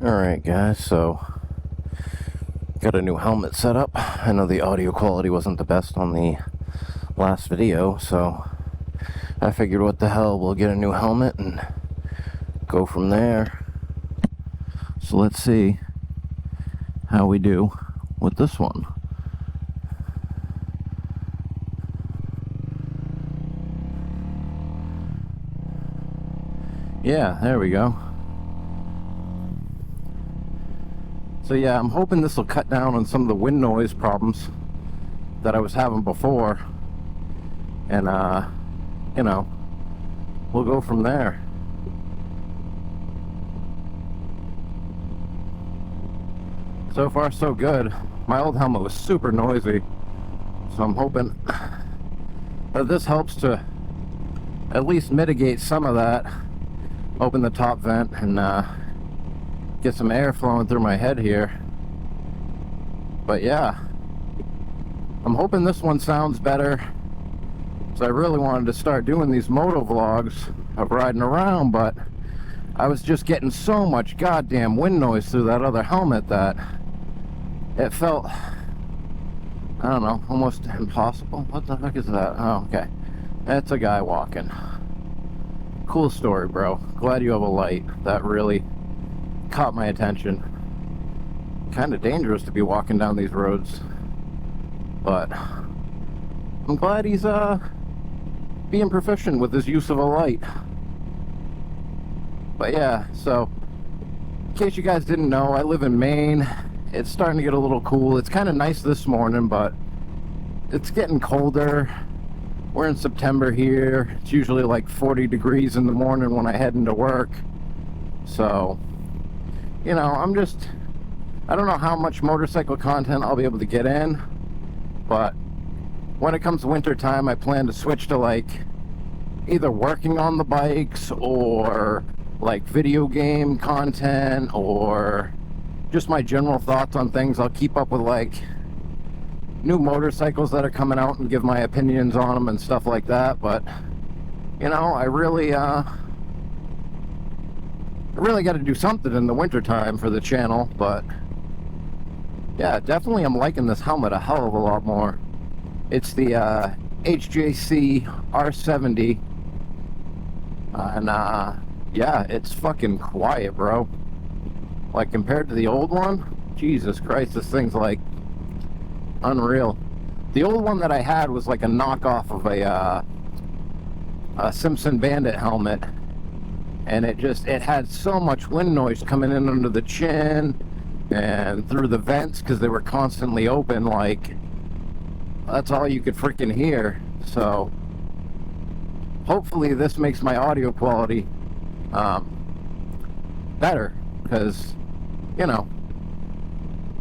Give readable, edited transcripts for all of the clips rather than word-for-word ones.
Alright guys, so got a new helmet set up. I know the audio quality wasn't the best on the last video, so I figured what the hell, we'll get a new helmet and go from there. So let's see how we do with this one. Yeah, there we go. So yeah, I'm hoping this will cut down on some of the wind noise problems that I was having before. And, you know, we'll go from there. So far, so good. My old helmet was super noisy. So I'm hoping that this helps to at least mitigate some of that. Open the top vent and, get some air flowing through my head here. But yeah, I'm hoping this one sounds better. So I really wanted to start doing these MotoVlogs of riding around, but I was just getting so much goddamn wind noise through that other helmet that it felt, I don't know, almost impossible. What the heck is that? Oh, okay. That's a guy walking. Cool story, bro. Glad you have a light. That really caught my attention. Kind of dangerous to be walking down these roads, but I'm glad he's being proficient with his use of a light. But yeah, so in case you guys didn't know, I live in Maine. It's starting to get a little cool. It's kind of nice this morning, but it's getting colder. We're in September here. It's usually like 40 degrees in the morning when I head into work. So you know, I don't know how much motorcycle content I'll be able to get in, but when it comes to winter time, I plan to switch to like either working on the bikes or like video game content or just my general thoughts on things. I'll keep up with like new motorcycles that are coming out and give my opinions on them and stuff like that. But you know, I really got to do something in the winter time for the channel. But yeah, definitely I'm liking this helmet a hell of a lot more. It's the HJC R70 and yeah, it's fucking quiet, bro. Like compared to the old one, Jesus Christ, this thing's like unreal. The old one that I had was like a knockoff of a Simpson Bandit helmet. And it had so much wind noise coming in under the chin and through the vents because they were constantly open. Like, that's all you could freaking hear. So hopefully this makes my audio quality better, because you know,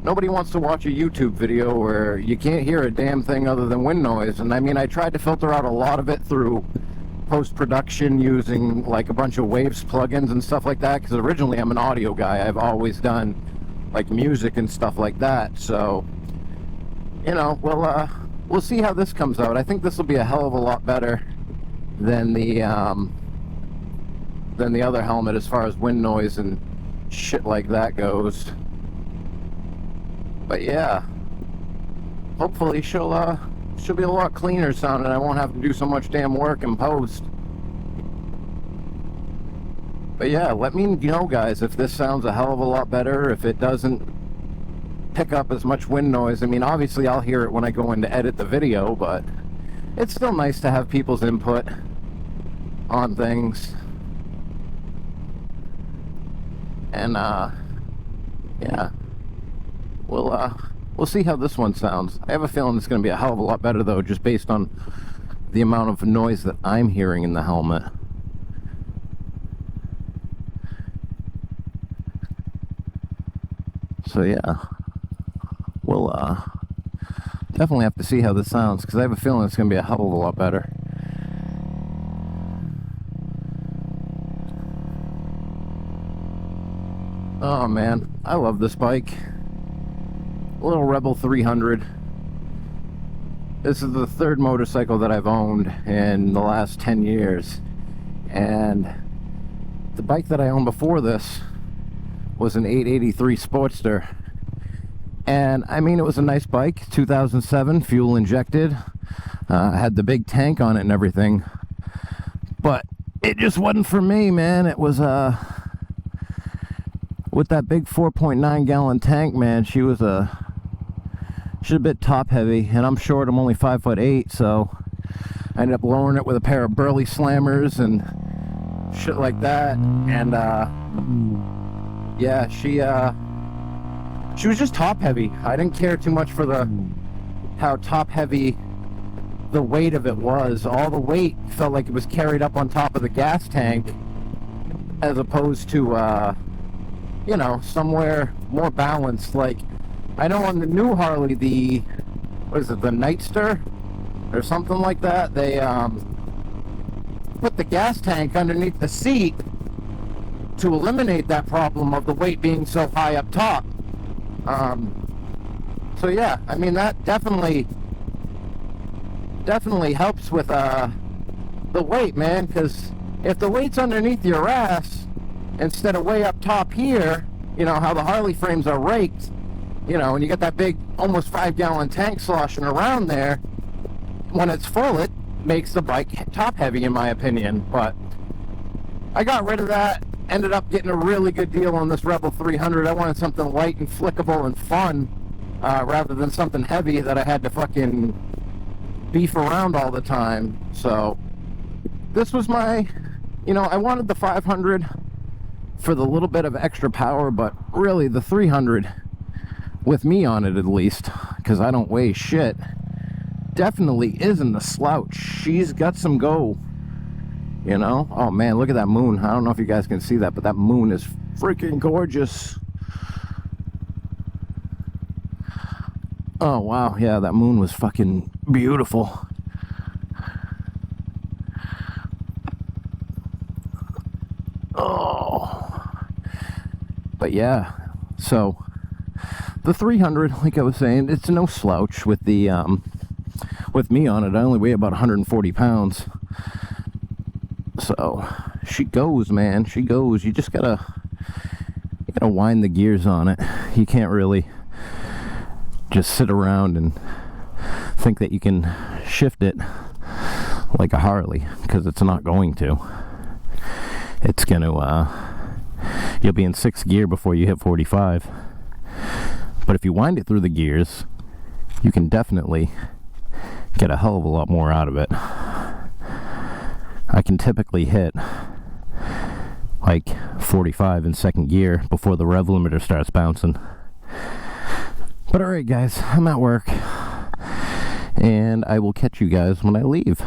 nobody wants to watch a YouTube video where you can't hear a damn thing other than wind noise. And I mean, I tried to filter out a lot of it through post-production using like a bunch of Waves plugins and stuff like that, because originally I'm an audio guy. I've always done like music and stuff like that. So you know, we'll see how this comes out. I think this will be a hell of a lot better than the other helmet as far as wind noise and shit like that goes. But yeah, hopefully she'll be a lot cleaner sounding. I won't have to do so much damn work in post. But yeah, let me know, guys, if this sounds a hell of a lot better, if it doesn't pick up as much wind noise. I mean, obviously I'll hear it when I go in to edit the video, but it's still nice to have people's input on things. And yeah, we'll see how this one sounds. I have a feeling it's going to be a hell of a lot better, though, just based on the amount of noise that I'm hearing in the helmet. So yeah, we'll definitely have to see how this sounds, because I have a feeling it's going to be a hell of a lot better. Oh man, I love this bike. Little Rebel 300. This is the third motorcycle that I've owned in the last 10 years. And the bike that I owned before this was an 883 Sportster. And I mean, it was a nice bike, 2007, fuel injected, had the big tank on it and everything, but it just wasn't for me, man. It was with that big 4.9 gallon tank, man, she's a bit top heavy, and I'm short, I'm only 5'8", so I ended up lowering it with a pair of burly slammers and shit like that. And yeah, she was just top heavy. I didn't care too much for how top heavy the weight of it was. All the weight felt like it was carried up on top of the gas tank, as opposed to you know, somewhere more balanced. Like, I know on the new Harley, the, what is it, the Nightster or something like that, they put the gas tank underneath the seat to eliminate that problem of the weight being so high up top. So yeah, I mean, that definitely helps with the weight, man, because if the weight's underneath your ass instead of way up top here, you know how the Harley frames are raked, you know, and you got that big almost 5 gallon tank sloshing around there, when it's full, it makes the bike top heavy, in my opinion. But I got rid of that, ended up getting a really good deal on this Rebel 300. I wanted something light and flickable and fun, rather than something heavy that I had to fucking beef around all the time. So this was my, you know, I wanted the 500 for the little bit of extra power, but really the 300, with me on it at least, because I don't weigh shit, definitely isn't a slouch. She's got some go, you know. Oh man, look at that moon. I don't know if you guys can see that, but that moon is freaking gorgeous. Oh wow, yeah, that moon was fucking beautiful. Oh, but yeah, so the 300, like I was saying, it's no slouch with the with me on it. I only weigh about 140 pounds. So she goes, man, she goes. You just gotta wind the gears on it. You can't really just sit around and think that you can shift it like a Harley, because it's not going to. It's gonna you'll be in 6th gear before you hit 45. But if you wind it through the gears, you can definitely get a hell of a lot more out of it. I can typically hit like 45 in 2nd gear before the rev limiter starts bouncing. But alright guys, I'm at work, and I will catch you guys when I leave.